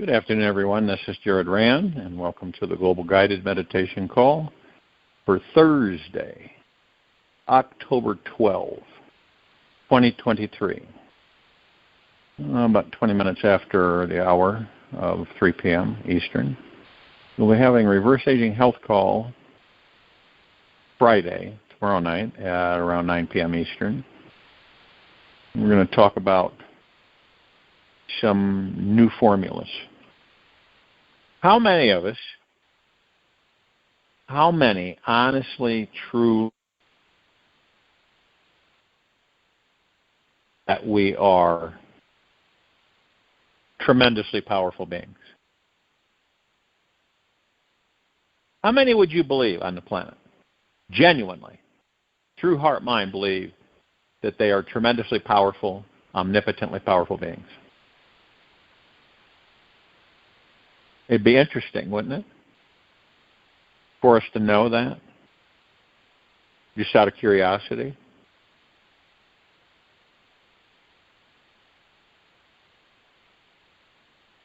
Good afternoon, everyone. This is Jared Rand, and welcome to the Global Guided Meditation Call for Thursday, October 12, 2023. About 20 minutes after the hour of 3 p.m. Eastern. We'll be having a Reverse Aging Health Call Friday, tomorrow night, at around 9 p.m. Eastern. We're going to talk about some new formulas. How many of us, honestly, true, that we are tremendously powerful beings? How many would you believe on the planet, genuinely, through heart, mind, believe that they are tremendously powerful, omnipotently powerful beings? It'd be interesting, wouldn't it, for us to know that, just out of curiosity?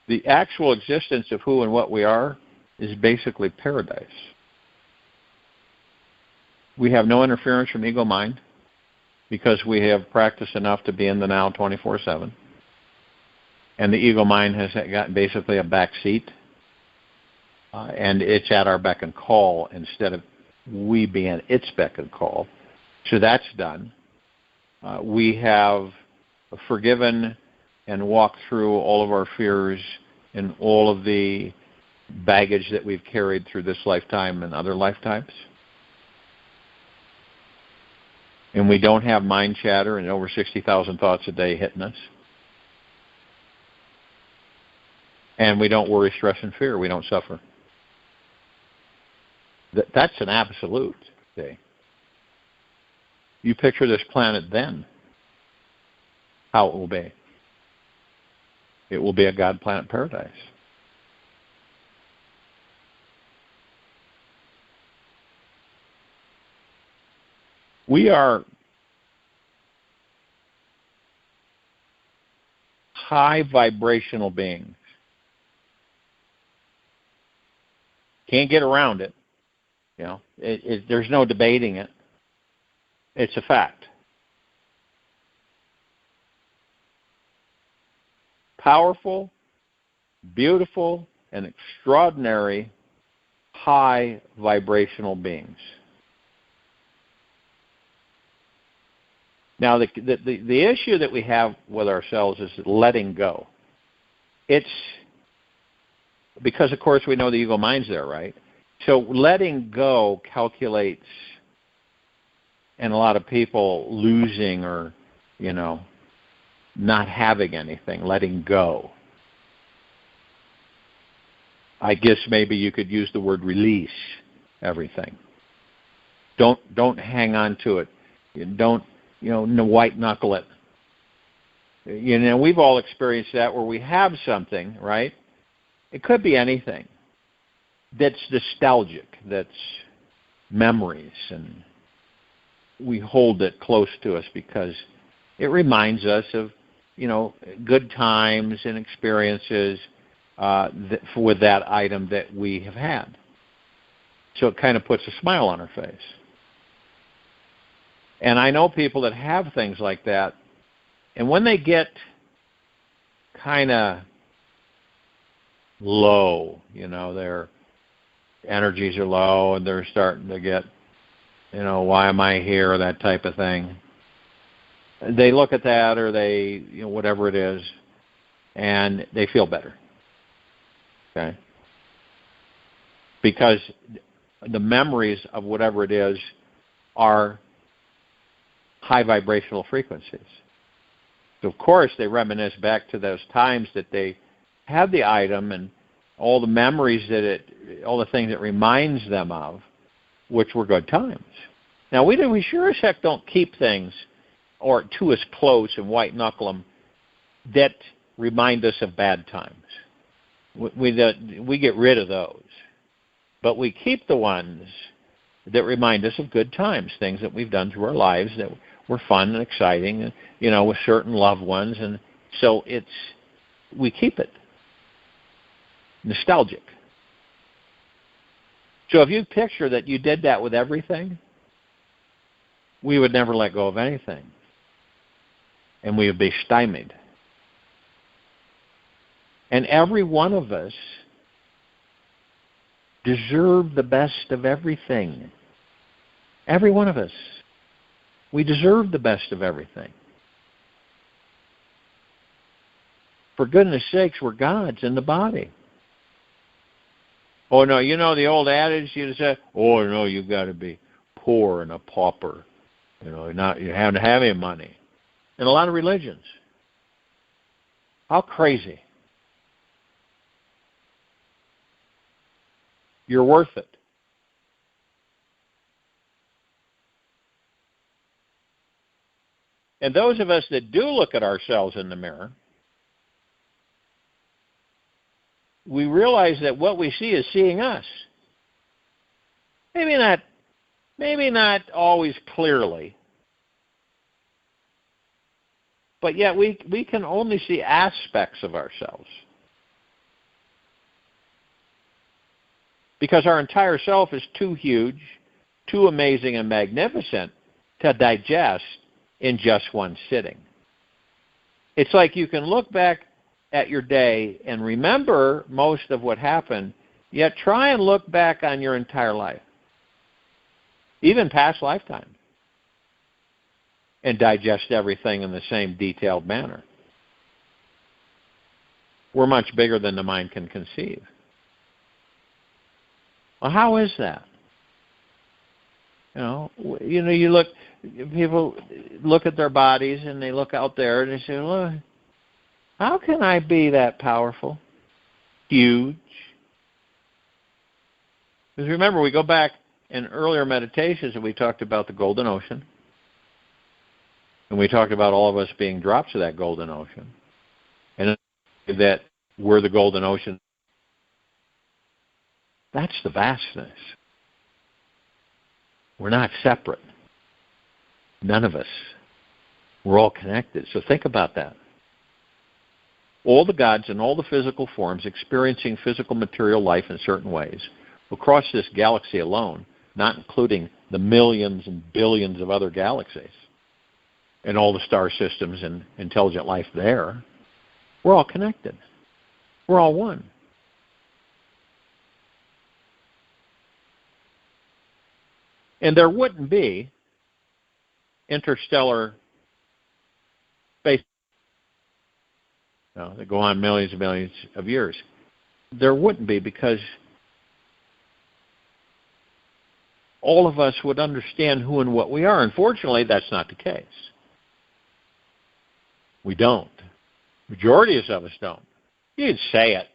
The actual existence of who and what we are is basically paradise. We have no interference from ego mind because we have practiced enough to be in the now 24/7. And the ego mind has got basically a back seat. And it's at our beck and call instead of we being its beck and call. So that's done. We have forgiven and walked through all of our fears and all of the baggage that we've carried through this lifetime and other lifetimes. And we don't have mind chatter and over 60,000 thoughts a day hitting us. And we don't worry, stress, and fear. We don't suffer. That's an absolute thing. You picture this planet then, how it will be. It will be a God planet paradise. We are high vibrational beings. Can't get around it. You know, there's no debating it. It's a fact. Powerful, beautiful, and extraordinary high vibrational beings. Now, the issue that we have with ourselves is letting go. It's because, of course, we know the ego mind's there, right? So letting go calculates, and a lot of people losing or, not having anything, letting go. I guess maybe you could use the word release everything. Don't hang on to it. Don't, white knuckle it. We've all experienced that where we have something, right? It could be anything that's nostalgic, that's memories, and we hold it close to us because it reminds us of, good times and experiences with that item that we have had. So it kind of puts a smile on our face. And I know people that have things like that, and when they get kind of low, their energies are low and they're starting to get, why am I here, that type of thing. They look at that or they, whatever it is, and they feel better. Okay? Because the memories of whatever it is are high vibrational frequencies. So, of course, they reminisce back to those times that they had the item and all the memories all the things it reminds them of, which were good times. Now, we sure as heck don't keep things or to us close and white knuckle them that remind us of bad times. We get rid of those. But we keep the ones that remind us of good times, things that we've done through our lives that were fun and exciting, with certain loved ones. And so we keep it. nostalgic. So if you picture that you did that with everything, we would never let go of anything. And we would be stymied. And every one of us deserve the best of everything. Every one of us. We deserve the best of everything. For goodness sakes, we're gods in the body. Oh, no, you know the old adage, you say, oh, no, you've got to be poor and a pauper. You haven't have any money. In a lot of religions. How crazy. You're worth it. And those of us that do look at ourselves in the mirror, we realize that what we see is seeing us. Maybe not always clearly, but yet we can only see aspects of ourselves. Because our entire self is too huge, too amazing and magnificent to digest in just one sitting. It's like you can look back at your day and remember most of what happened, yet try and look back on your entire life, even past lifetimes, and digest everything in the same detailed manner. We're much bigger than the mind can conceive. Well, how is that? You look, people look at their bodies and they look out there and they say, well, how can I be that powerful? Huge. Because remember, we go back in earlier meditations and we talked about the golden ocean. And we talked about all of us being drops of that golden ocean. And that we're the golden ocean. That's the vastness. We're not separate. None of us. We're all connected. So think about that. All the gods in all the physical forms experiencing physical material life in certain ways across this galaxy alone, not including the millions and billions of other galaxies and all the star systems and intelligent life there, we're all connected. We're all one. And there wouldn't be interstellar space that go on millions and millions of years. There wouldn't be, because all of us would understand who and what we are. Unfortunately, that's not the case. We don't. Majority of us don't. You can say it.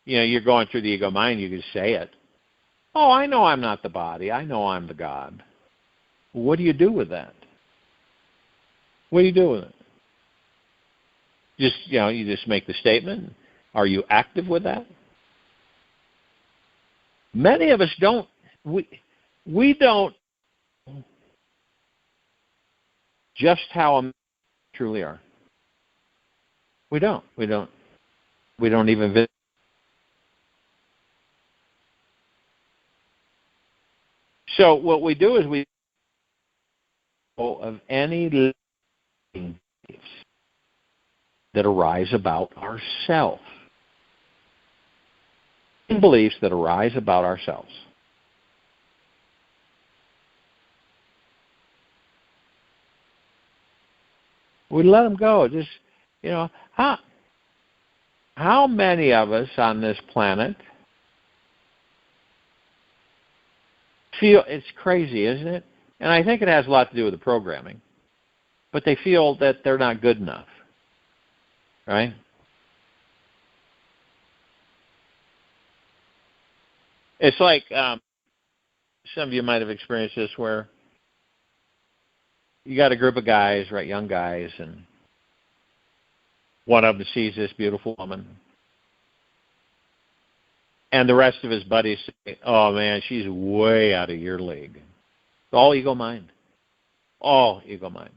You're going through the ego mind, you can say it. Oh, I know I'm not the body. I know I'm the God. What do you do with that? What do you do with it? You just make the statement. Are you active with that? Many of us don't. We don't just how we truly are. We don't. We don't even visit. So what we do is we of any living beliefs that arise about ourselves. Beliefs that arise about ourselves. We let them go. Just, how many of us on this planet feel, it's crazy, isn't it? And I think it has a lot to do with the programming. But they feel that they're not good enough. Right? It's like, some of you might have experienced this, where you got a group of guys, right, young guys, and one of them sees this beautiful woman. And the rest of his buddies say, oh, man, she's way out of your league. It's all ego mind. All ego mind.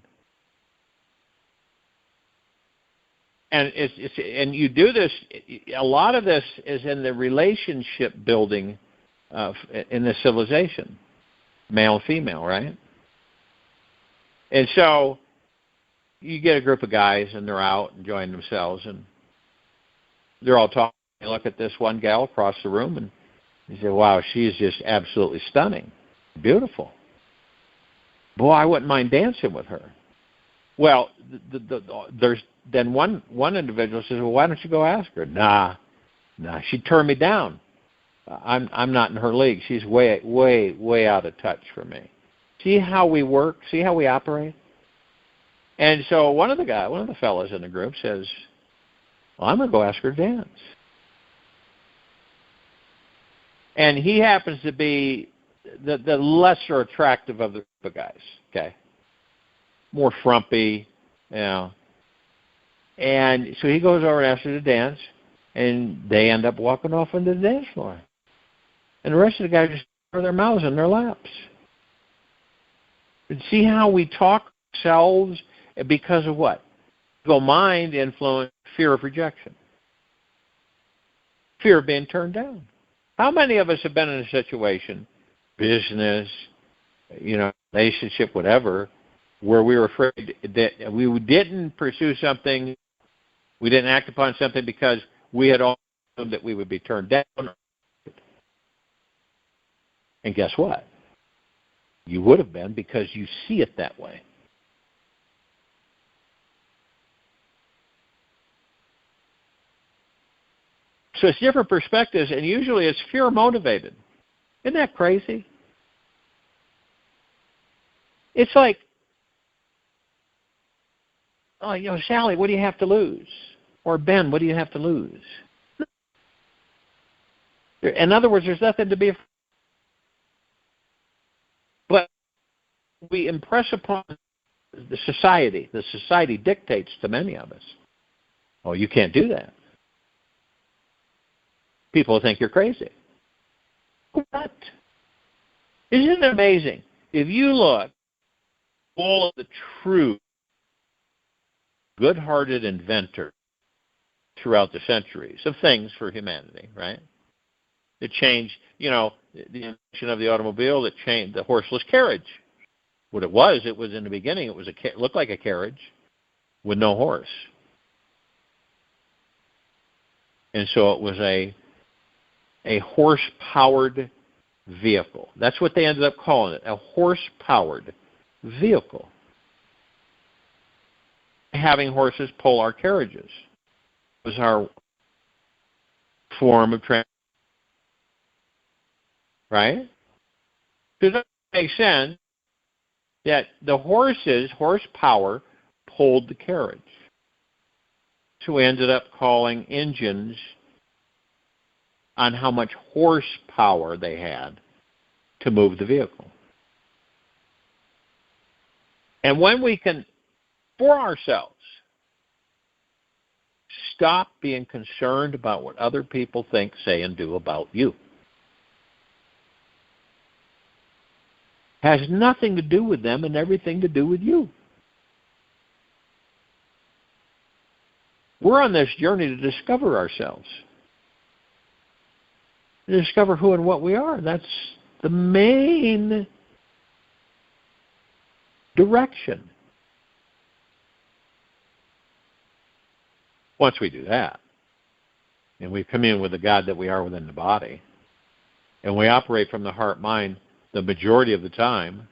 And and you do this. A lot of this is in the relationship building in the civilization, male and female, right? And so you get a group of guys, and they're out enjoying themselves, and they're all talking. You look at this one gal across the room, and you say, "Wow, she's just absolutely stunning, beautiful. Boy, I wouldn't mind dancing with her." Well, there's then one individual says, "Well, why don't you go ask her?" Nah, she turned me down. I'm not in her league. She's way out of touch for me. See how we work? See how we operate? And so one of the fellas in the group says, "Well, I'm going to go ask her to dance." And he happens to be the lesser attractive of the group of guys, okay? More frumpy, you know. And so he goes over and asks her to dance, and they end up walking off into the dance floor. And the rest of the guys just throw their mouths in their laps. And see how we talk ourselves because of what? Ego mind influence, fear of rejection. Fear of being turned down. How many of us have been in a situation, business, relationship, whatever, where we were afraid that we didn't pursue something, we didn't act upon something because we had all known that we would be turned down? And guess what? You would have been, because you see it that way. So it's different perspectives, and usually it's fear motivated. Isn't that crazy? It's like, Sally, what do you have to lose? Or Ben, what do you have to lose? In other words, there's nothing to be afraid. But we impress upon the society. The society dictates to many of us, "Oh, you can't do that. People think you're crazy." What? Isn't it amazing? If you look, all of the true good-hearted inventors throughout the centuries of things for humanity, right? It changed, the invention of the automobile that changed the horseless carriage. What it was in the beginning, it looked like a carriage with no horse. And so it was a horse-powered vehicle. That's what they ended up calling it, a horse-powered vehicle. Having horses pull our carriages was our form of transport. Right? Does that make sense that the horsepower pulled the carriage? So we ended up calling engines on how much horsepower they had to move the vehicle. And when we can, for ourselves, stop being concerned about what other people think, say, and do about you. Has nothing to do with them and everything to do with you. We're on this journey to discover ourselves. To discover who and what we are. That's the main direction. Once we do that, and we commune with the God that we are within the body, and we operate from the heart-mind the majority of the time,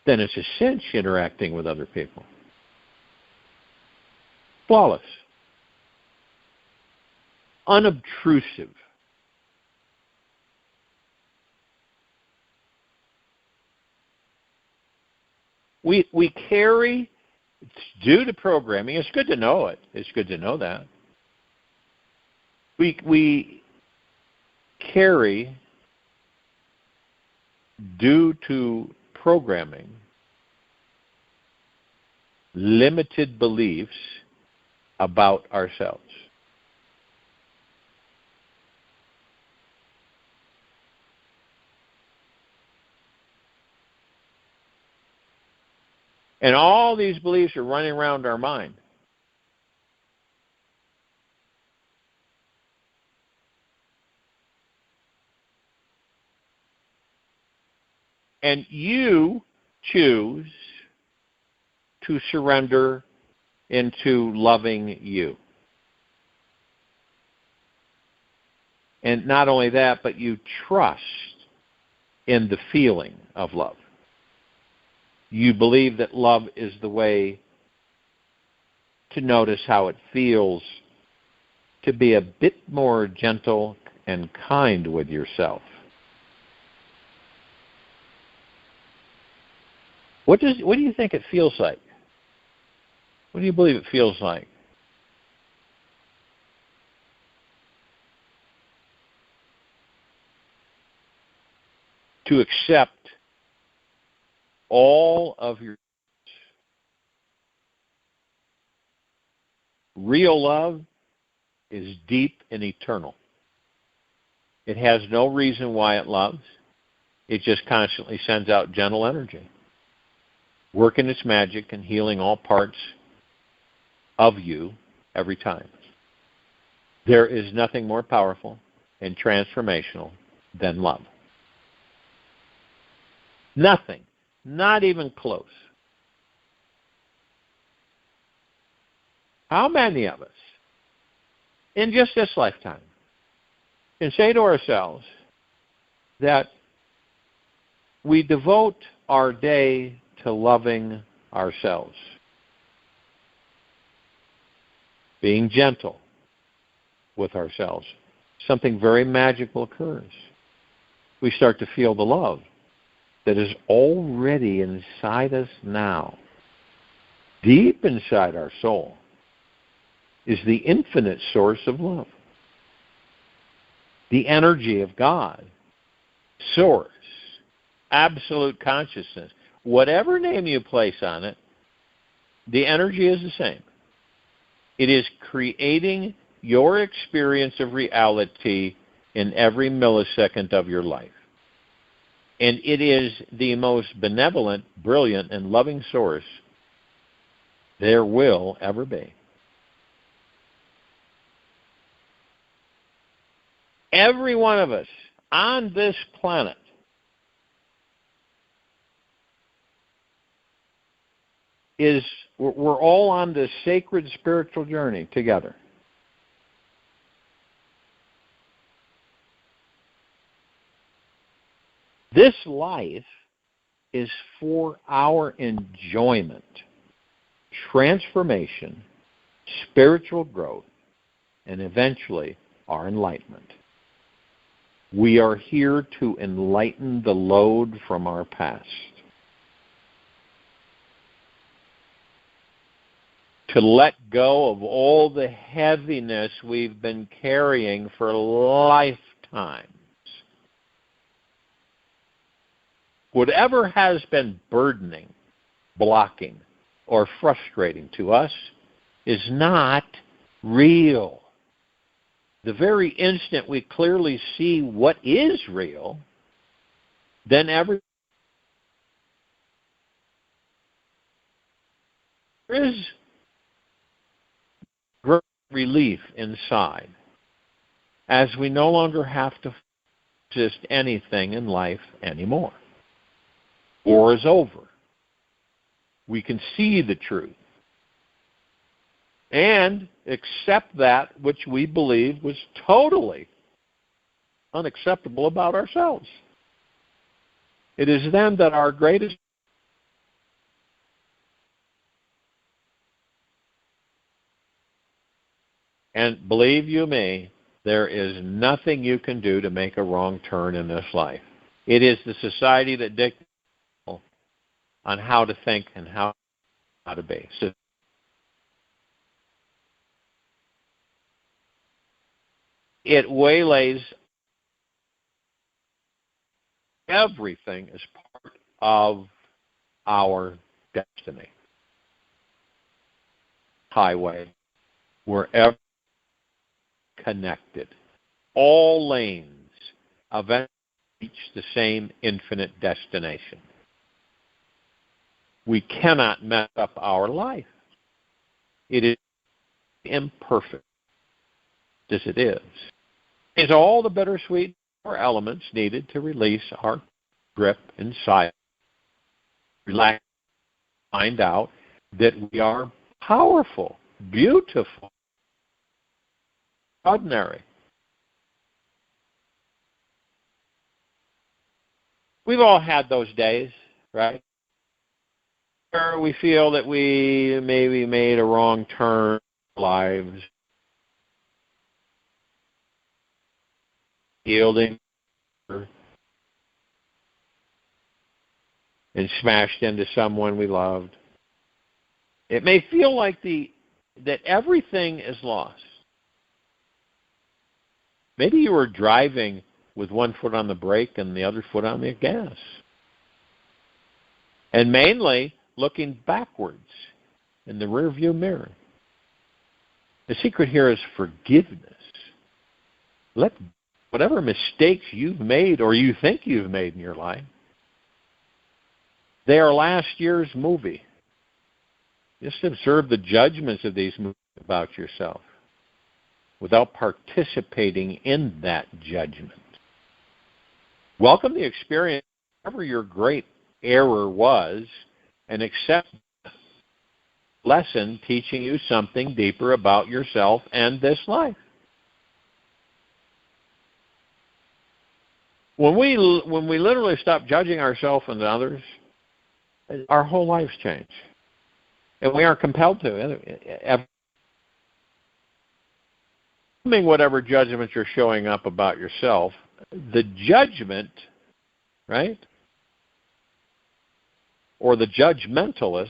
then it's a cinch interacting with other people. Flawless. Unobtrusive. We carry, it's due to programming. It's good to know it. It's good to know that. We carry, due to programming, limited beliefs about ourselves. And all these beliefs are running around our mind. And you choose to surrender into loving you. And not only that, but you trust in the feeling of love. You believe that love is the way to notice how it feels to be a bit more gentle and kind with yourself. What do you think it feels like? What do you believe it feels like? To accept all of your real love is deep and eternal. It has no reason why it loves. It just constantly sends out gentle energy, working its magic and healing all parts of you every time. There is nothing more powerful and transformational than love. Nothing. Not even close. How many of us, in just this lifetime, can say to ourselves that we devote our day to loving ourselves, being gentle with ourselves? Something very magical occurs. We start to feel the love that is already inside us now. Deep inside our soul is the infinite source of love. The energy of God, source, absolute consciousness. Whatever name you place on it, the energy is the same. It is creating your experience of reality in every millisecond of your life. And it is the most benevolent, brilliant, and loving source there will ever be. Every one of us on this planet we're all on this sacred spiritual journey together. This life is for our enjoyment, transformation, spiritual growth, and eventually our enlightenment. We are here to enlighten the load from our past, to let go of all the heaviness we've been carrying for lifetimes. Whatever has been burdening, blocking, or frustrating to us is not real. The very instant we clearly see what is real, then there is great relief inside, as we no longer have to resist anything in life anymore. War is over. We can see the truth and accept that which we believe was totally unacceptable about ourselves. It is then that our greatest and believe you me, there is nothing you can do to make a wrong turn in this life. It is the society that dictates on how to think and how to be. So it waylays everything as part of our destiny. Highway, wherever connected, all lanes eventually reach the same infinite destination. We cannot mess up our life. It is imperfect as it is. It's all the bittersweet elements needed to release our grip inside. Relax, find out that we are powerful, beautiful, ordinary. We've all had those days, right? Where we feel that we maybe made a wrong turn in our lives. Yielding and smashed into someone we loved. It may feel like that everything is lost. Maybe you were driving with one foot on the brake and the other foot on the gas. And mainly looking backwards in the rearview mirror. The secret here is forgiveness. Let whatever mistakes you've made or you think you've made in your life, they are last year's movie. Just observe the judgments of these movies about yourself without participating in that judgment. Welcome the experience, whatever your great error was, and accept the lesson teaching you something deeper about yourself and this life. When we literally stop judging ourselves and others, our whole lives change. And we aren't compelled to. Assuming whatever judgments are showing up about yourself, the judgment, right, or the judgmentalist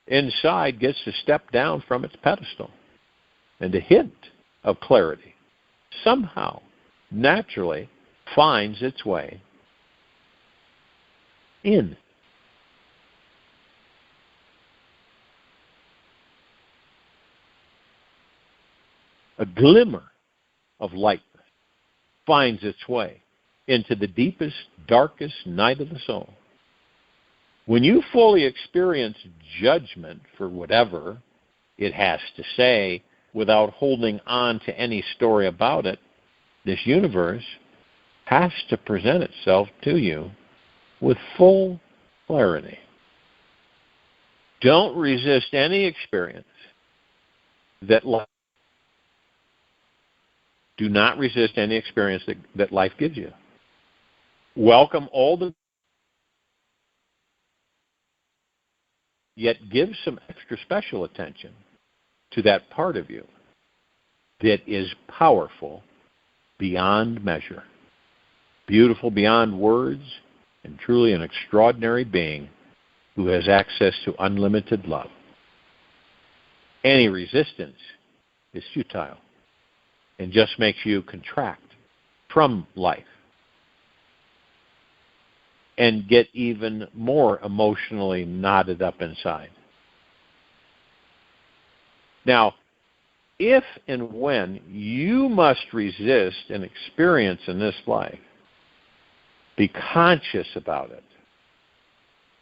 inside gets to step down from its pedestal. And a hint of clarity somehow, naturally, finds its way in. A glimmer of lightness finds its way into the deepest, darkest night of the soul. When you fully experience judgment for whatever it has to say without holding on to any story about it, this universe has to present itself to you with full clarity. Don't resist any experience that life. Do not resist any experience that life gives you. Welcome all the, yet give some extra special attention to that part of you that is powerful beyond measure, beautiful beyond words, and truly an extraordinary being who has access to unlimited love. Any resistance is futile and just makes you contract from life and get even more emotionally knotted up inside. Now, if and when you must resist an experience in this life, be conscious about it.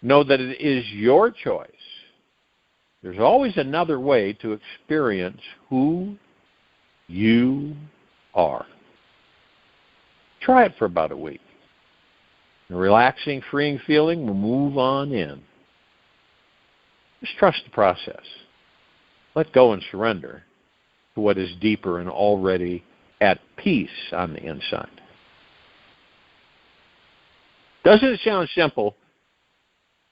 Know that it is your choice. There's always another way to experience who you are. Try it for about a week. A relaxing, freeing feeling will move on in. Just trust the process. Let go and surrender to what is deeper and already at peace on the inside. Doesn't it sound simple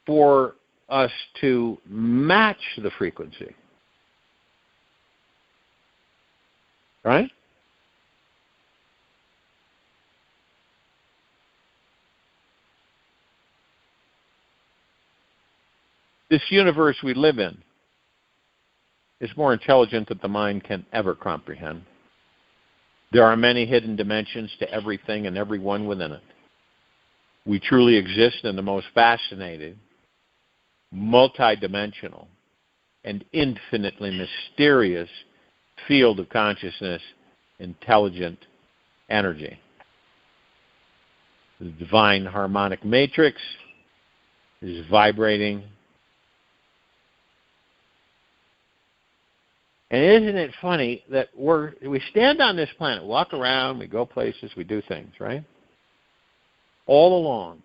for us to match the frequency? Right? This universe we live in is more intelligent than the mind can ever comprehend. There are many hidden dimensions to everything and everyone within it. We truly exist in the most fascinating, multidimensional, and infinitely mysterious field of consciousness, intelligent energy. The divine harmonic matrix is vibrating And isn't it funny that we stand on this planet, walk around, we go places, we do things, right? All along,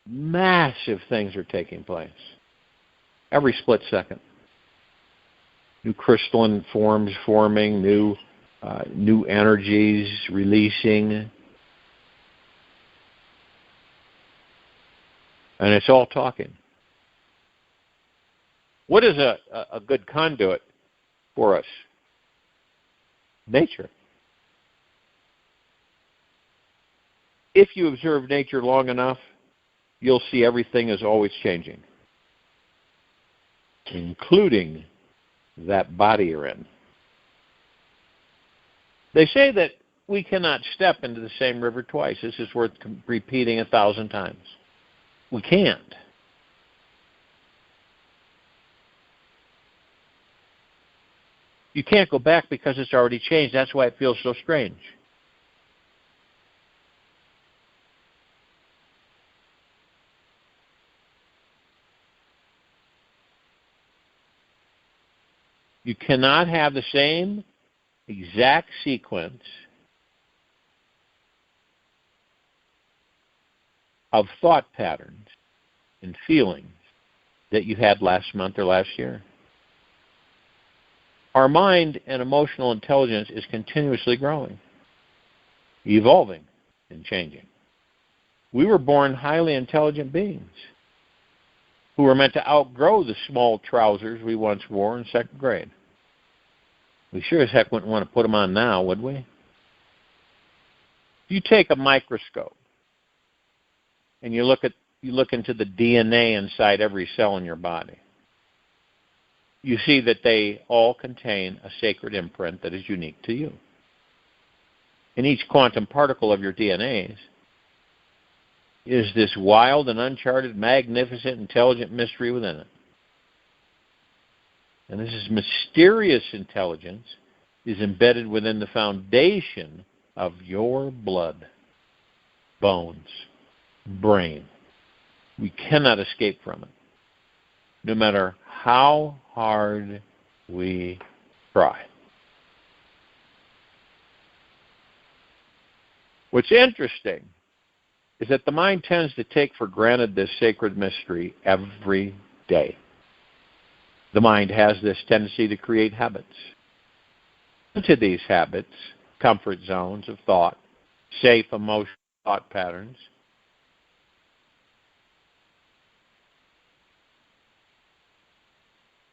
massive things are taking place every split second. New crystalline forms forming, new energies releasing, and it's all talking. What is a good conduit for us? Nature. If you observe nature long enough, you'll see everything is always changing, including that body you're in. They say that we cannot step into the same river twice. This is worth repeating 1,000 times. We can't. You can't go back because it's already changed. That's why it feels so strange. You cannot have the same exact sequence of thought patterns and feelings that you had last month or last year. Our mind and emotional intelligence is continuously growing, evolving, and changing. We were born highly intelligent beings who were meant to outgrow the small trousers we once wore in second grade. We sure as heck wouldn't want to put them on now, would we? If you take a microscope and you look into the DNA inside every cell in your body, you see that they all contain a sacred imprint that is unique to you. And each quantum particle of your DNA is this wild and uncharted, magnificent, intelligent mystery within it. And this is mysterious intelligence is embedded within the foundation of your blood, bones, brain. We cannot escape from it, no matter how hard we try. What's interesting is that the mind tends to take for granted this sacred mystery every day. The mind has this tendency to create habits. Into these habits, comfort zones of thought, safe emotional thought patterns,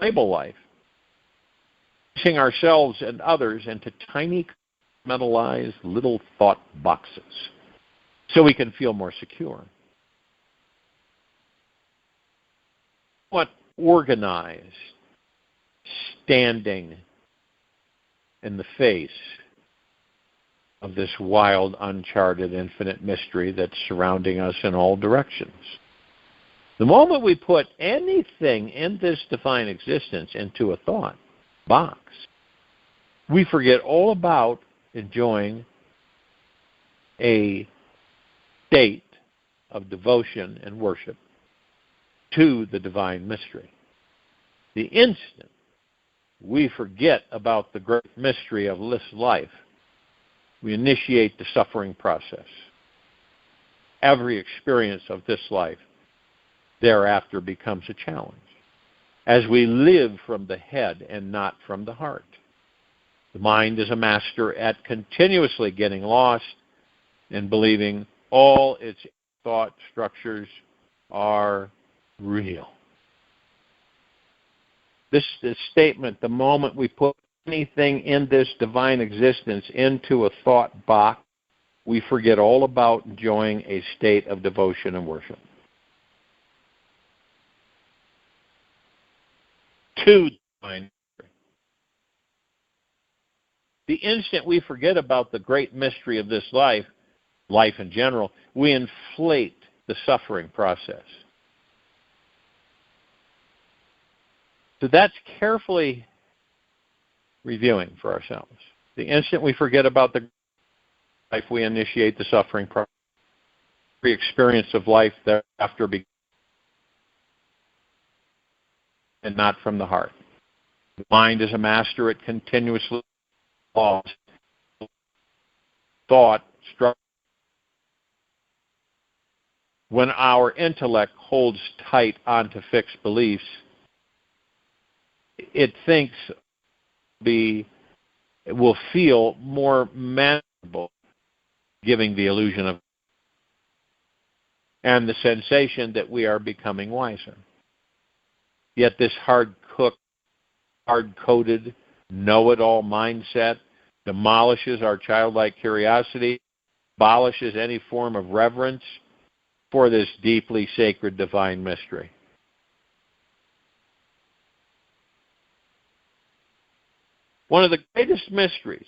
label life, pushing ourselves and others into tiny, compartmentalized little thought boxes so we can feel more secure. What organized, standing in the face of this wild, uncharted, infinite mystery that's surrounding us in all directions. The moment we put anything in this divine existence into a thought box, we forget all about enjoying a state of devotion and worship to the divine mystery. The instant we forget about the great mystery of this life, we initiate the suffering process. Every experience of this life thereafter becomes a challenge, as we live from the head and not from the heart. The mind is a master at continuously getting lost and believing all its thought structures are real. This statement, the moment we put anything in this divine existence into a thought box, we forget all about enjoying a state of devotion and worship to divine mystery. The instant we forget about the great mystery of this life in general, we inflate the suffering process. So that's carefully reviewing for ourselves. The instant we forget about the life, we initiate the suffering process. The experience of life thereafter begins, and not from the heart. The mind is a master. It continuously evolves thought structure. When our intellect holds tight onto fixed beliefs, it thinks it will feel more manageable, giving the illusion of and the sensation that we are becoming wiser. Yet this hard-coded, know-it-all mindset demolishes our childlike curiosity, abolishes any form of reverence for this deeply sacred divine mystery. One of the greatest mysteries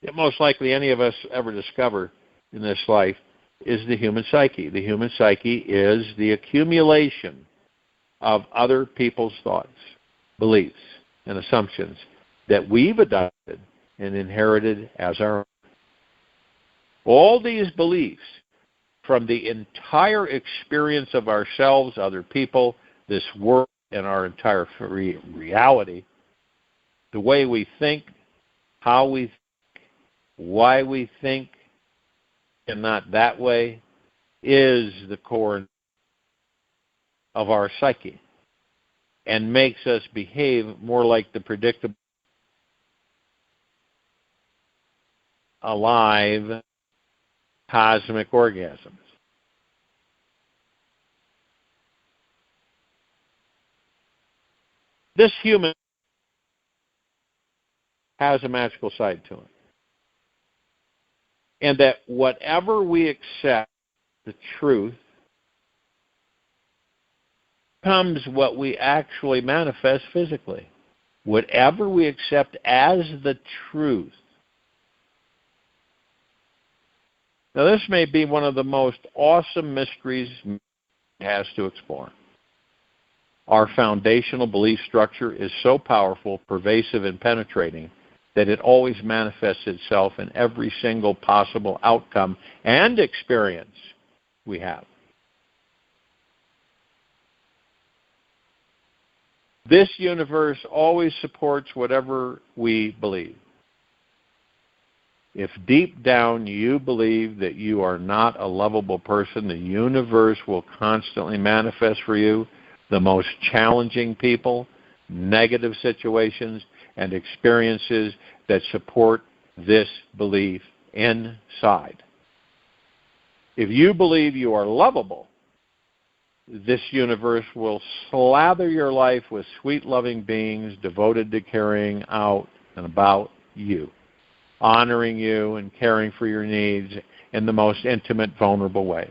that most likely any of us ever discover in this life is the human psyche. The human psyche is the accumulation of other people's thoughts, beliefs, and assumptions that we've adopted and inherited as our own. All these beliefs, from the entire experience of ourselves, other people, this world, and our entire reality, the way we think, how we think, why we think, and not that way, is the core of our psyche and makes us behave more like the predictable, alive, cosmic organisms. This human has a magical side to it. And that whatever we accept, the truth, becomes what we actually manifest physically. Whatever we accept as the truth. Now, this may be one of the most awesome mysteries man has to explore. Our foundational belief structure is so powerful, pervasive, and penetrating that it always manifests itself in every single possible outcome and experience we have. This universe always supports whatever we believe. If deep down you believe that you are not a lovable person, the universe will constantly manifest for you the most challenging people, negative situations, and experiences that support this belief inside. If you believe you are lovable, this universe will slather your life with sweet, loving beings devoted to carrying out and about you, honoring you and caring for your needs in the most intimate, vulnerable ways.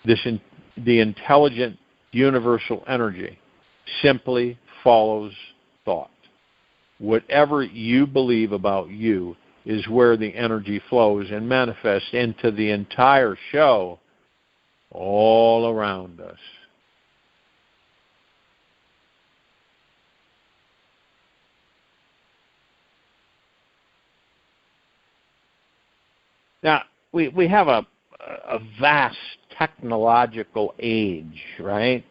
The intelligent, universal energy simply follows thought. Whatever you believe about you is where the energy flows and manifests into the entire show all around us. Now, we have a vast technological age, right,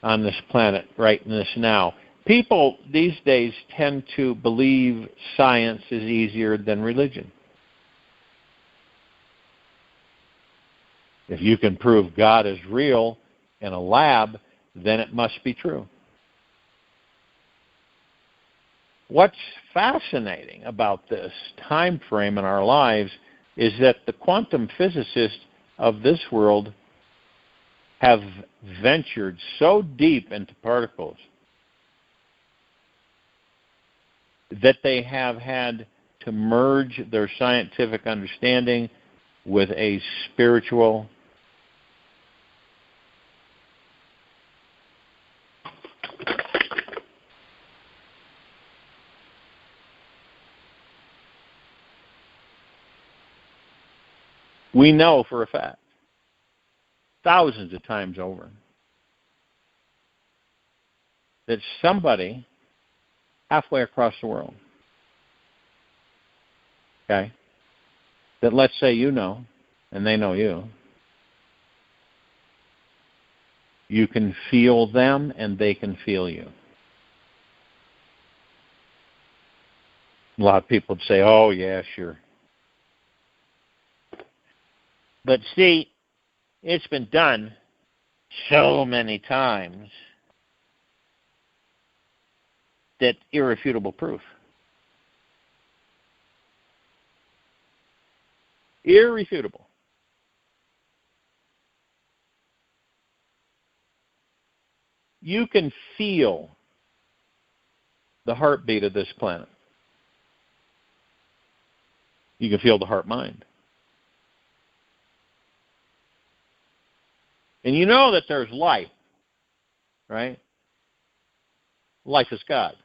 on this planet right in this now. People these days tend to believe science is easier than religion. If you can prove God is real in a lab, then it must be true. What's fascinating about this time frame in our lives is that the quantum physicists of this world have ventured so deep into particles that they have had to merge their scientific understanding with a spiritual we know for a fact, thousands of times over, that somebody halfway across the world, okay, that let's say you know, and they know you can feel them and they can feel you. A lot of people would say, oh, yeah, sure. But see, it's been done so many times that irrefutable proof. Irrefutable. You can feel the heartbeat of this planet. You can feel the heart-mind. And you know that there's life, right? Life is God.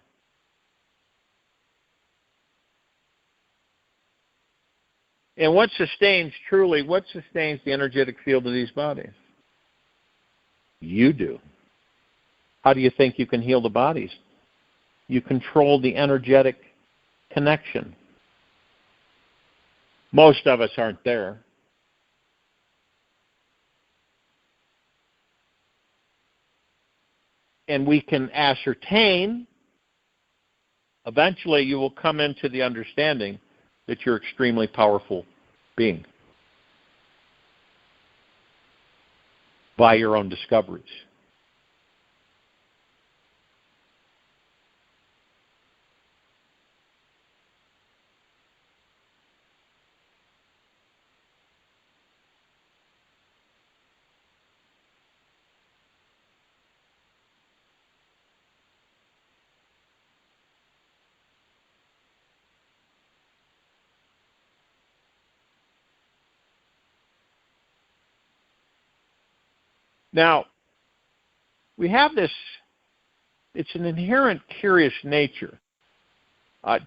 And what sustains the energetic field of these bodies? You do. How do you think you can heal the bodies? You control the energetic connection. Most of us aren't there. And we can ascertain, eventually you will come into the understanding that you're an extremely powerful being by your own discoveries. Now, we have this, it's an inherent curious nature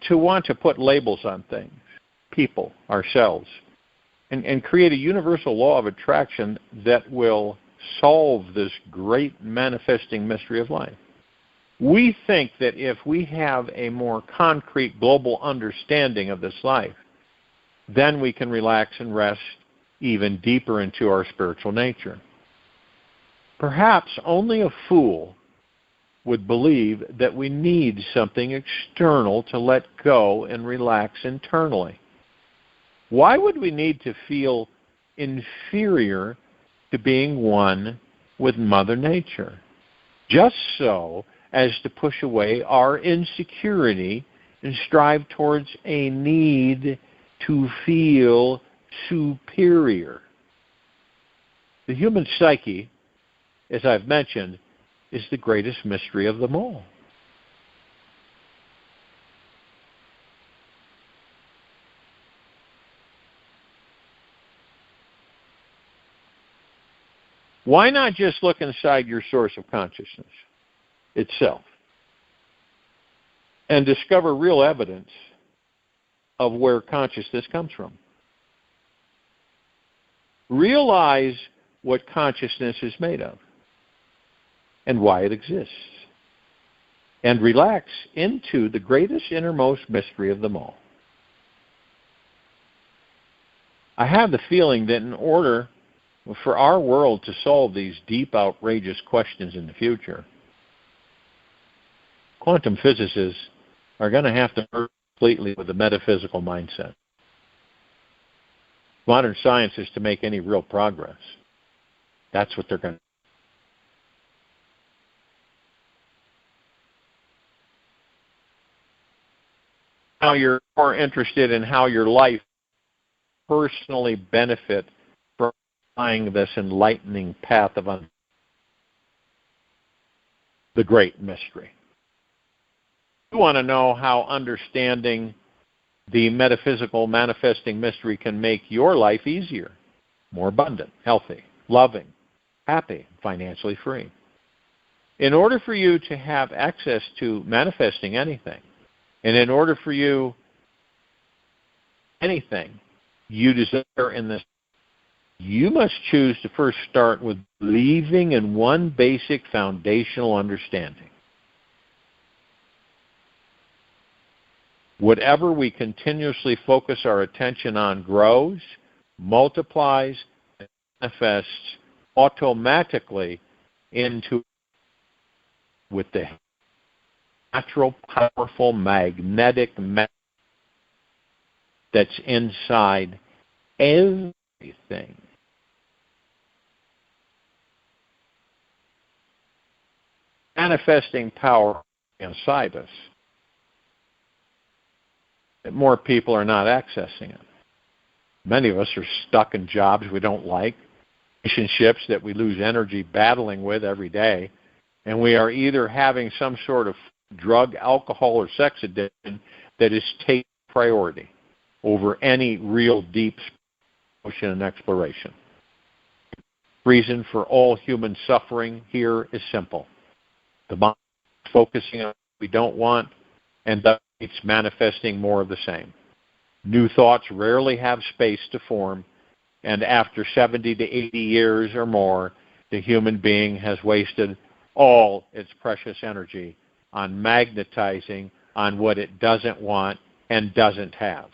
to want to put labels on things, people, ourselves, and create a universal law of attraction that will solve this great manifesting mystery of life. We think that if we have a more concrete global understanding of this life, then we can relax and rest even deeper into our spiritual nature. Perhaps only a fool would believe that we need something external to let go and relax internally. Why would we need to feel inferior to being one with Mother Nature? Just so as to push away our insecurity and strive towards a need to feel superior. The human psyche, as I've mentioned, is the greatest mystery of them all. Why not just look inside your source of consciousness itself and discover real evidence of where consciousness comes from? Realize what consciousness is made of and why it exists, and relax into the greatest innermost mystery of them all. I have the feeling that in order for our world to solve these deep, outrageous questions in the future, quantum physicists are going to have to merge completely with the metaphysical mindset. Modern science is to make any real progress. That's what they're going to do. Now you're more interested in how your life personally benefit from applying this enlightening path of the great mystery. You want to know how understanding the metaphysical manifesting mystery can make your life easier, more abundant, healthy, loving, happy, financially free. In order for you to have access to manifesting anything, and in order for you, anything you desire in this, you must choose to first start with believing in one basic foundational understanding. Whatever we continuously focus our attention on grows, multiplies, and manifests automatically into with the natural, powerful, magnetic that's inside everything. Manifesting power inside us. That more people are not accessing it. Many of us are stuck in jobs we don't like, relationships that we lose energy battling with every day, and we are either having some sort of drug, alcohol, or sex addiction that is taking priority over any real deep emotion and exploration. The reason for all human suffering here is simple. The mind is focusing on what we don't want, and thus it's manifesting more of the same. New thoughts rarely have space to form, and after 70 to 80 years or more, the human being has wasted all its precious energy on magnetizing on what it doesn't want and doesn't have.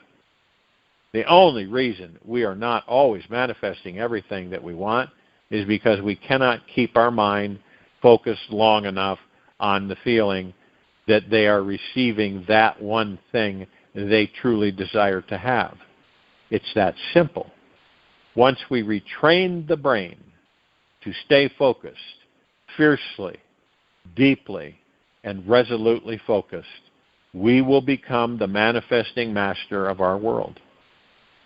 The only reason we are not always manifesting everything that we want is because we cannot keep our mind focused long enough on the feeling that they are receiving that one thing they truly desire to have. It's that simple. Once we retrain the brain to stay focused, fiercely, deeply, and resolutely focused, we will become the manifesting master of our world.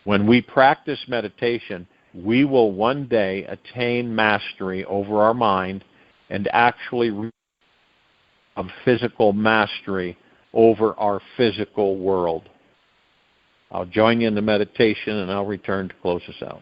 When we practice meditation, we will one day attain mastery over our mind and actually of physical mastery over our physical world. I'll join you in the meditation and I'll return to close us out.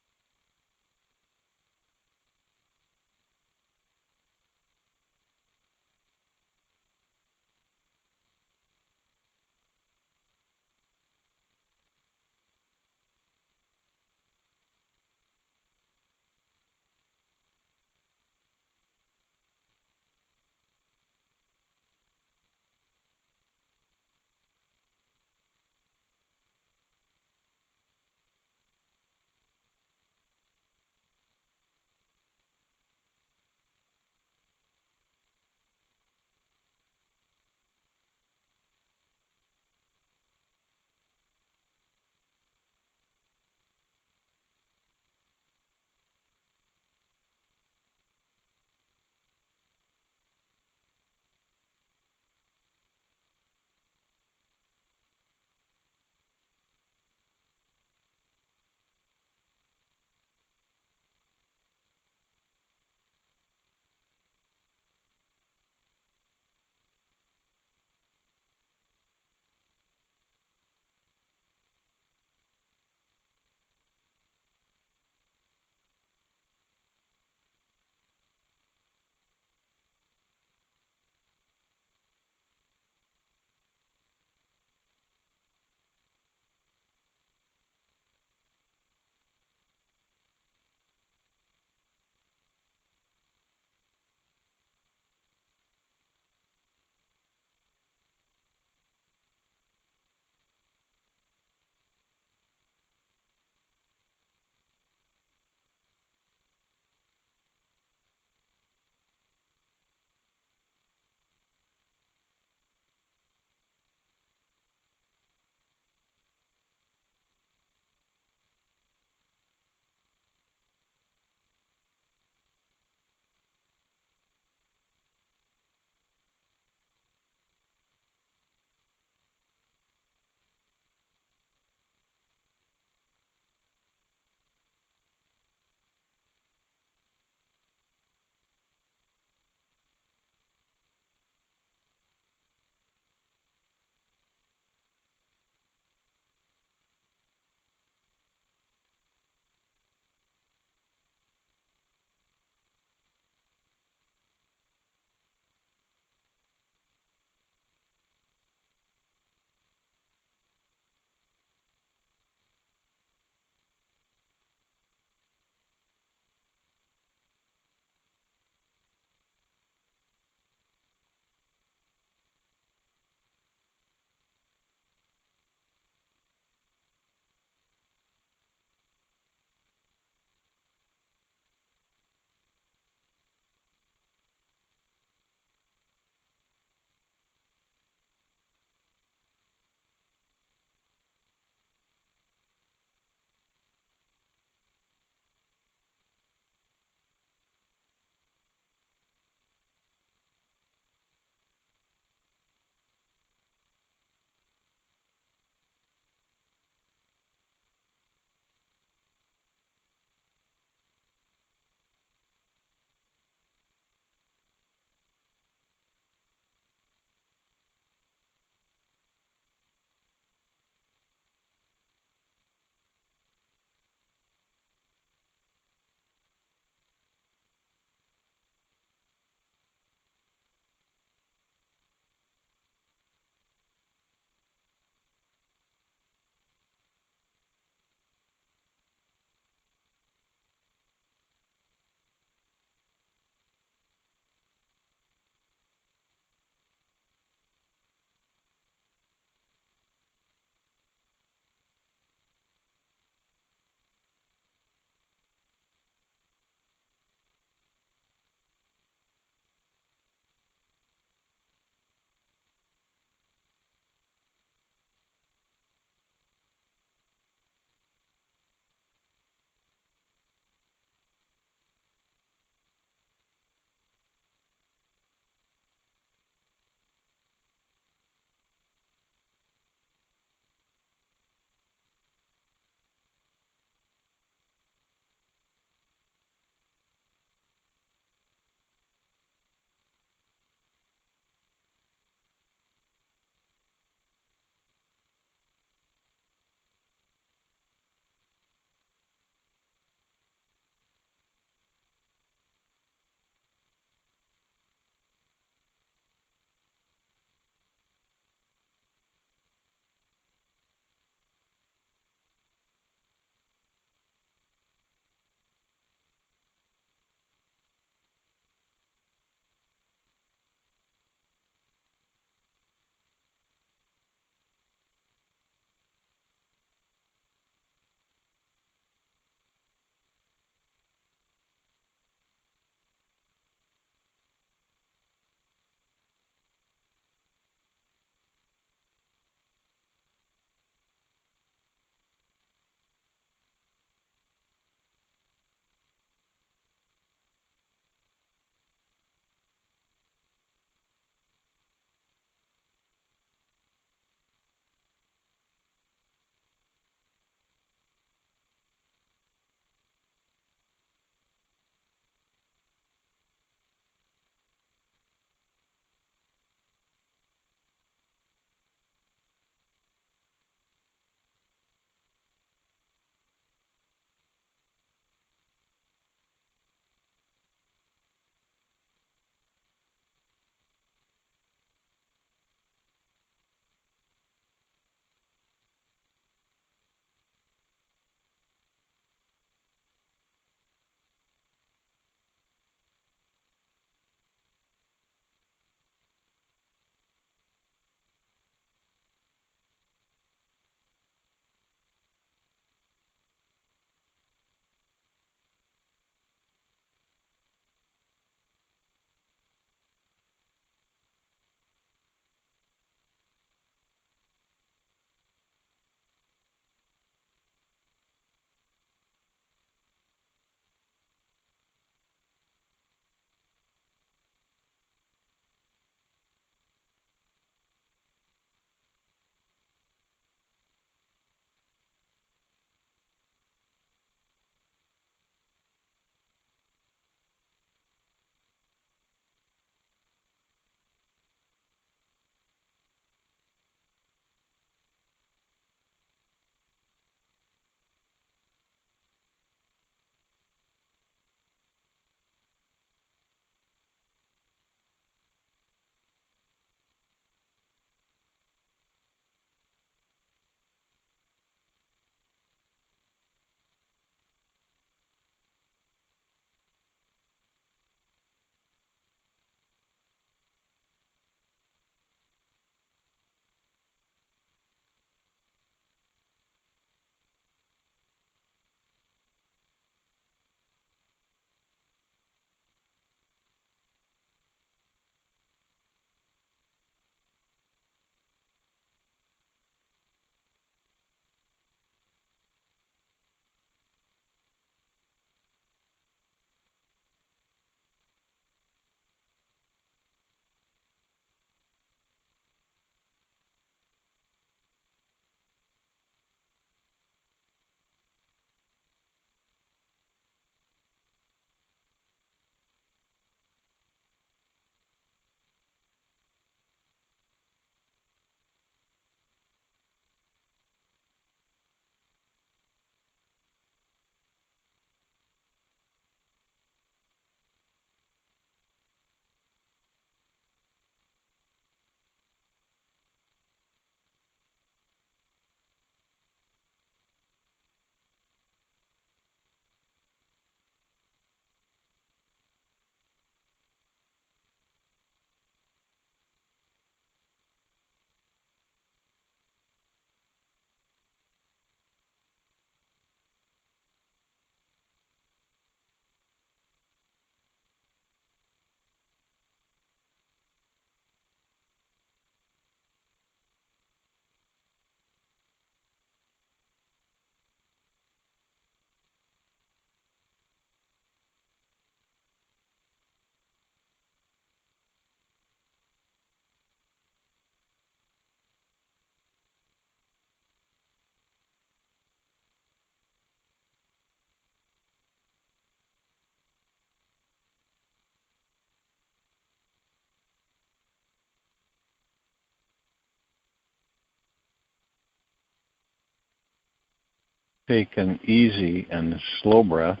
take an easy and slow breath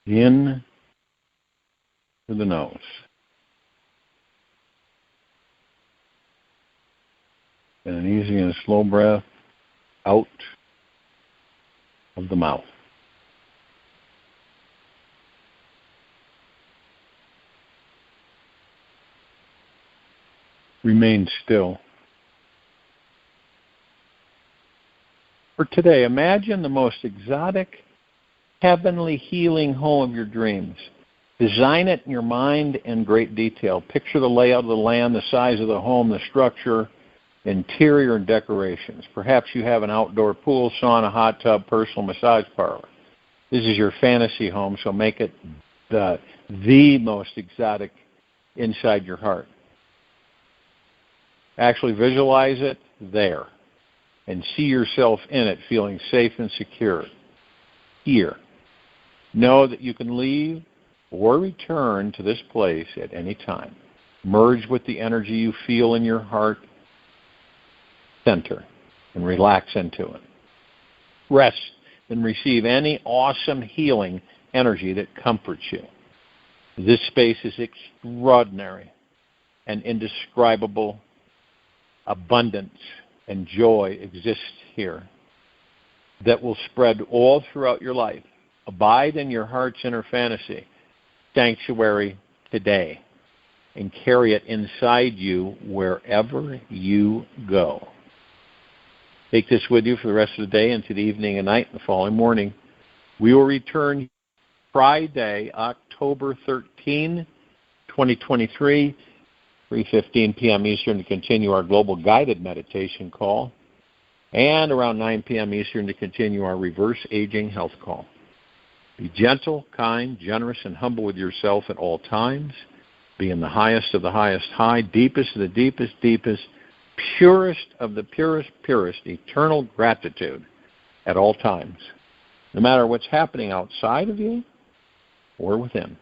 in through the nose. And an easy and slow breath out of the mouth. Remain still. For today, imagine the most exotic, heavenly healing home of your dreams. Design it in your mind in great detail. Picture the layout of the land, the size of the home, the structure, interior and decorations. Perhaps you have an outdoor pool, sauna, hot tub, personal massage parlor. This is your fantasy home, so make it the most exotic inside your heart. Actually visualize it there and see yourself in it feeling safe and secure. Here. Know that you can leave or return to this place at any time. Merge with the energy you feel in your heart center and relax into it. Rest and receive any awesome healing energy that comforts you. This space is extraordinary and indescribable. Abundance and joy exists here that will spread all throughout your life. Abide in your heart's inner fantasy sanctuary today and carry it inside you wherever you go. Take this with you for the rest of the day into the evening and night and the following morning. We will return Friday, October 13, 2023, 3:15 p.m. Eastern to continue our global guided meditation call, and around 9 p.m. Eastern to continue our reverse aging health call. Be gentle, kind, generous, and humble with yourself at all times. Be in the highest of the highest high, deepest of the deepest, deepest, purest of the purest, purest, eternal gratitude at all times, no matter what's happening outside of you or within.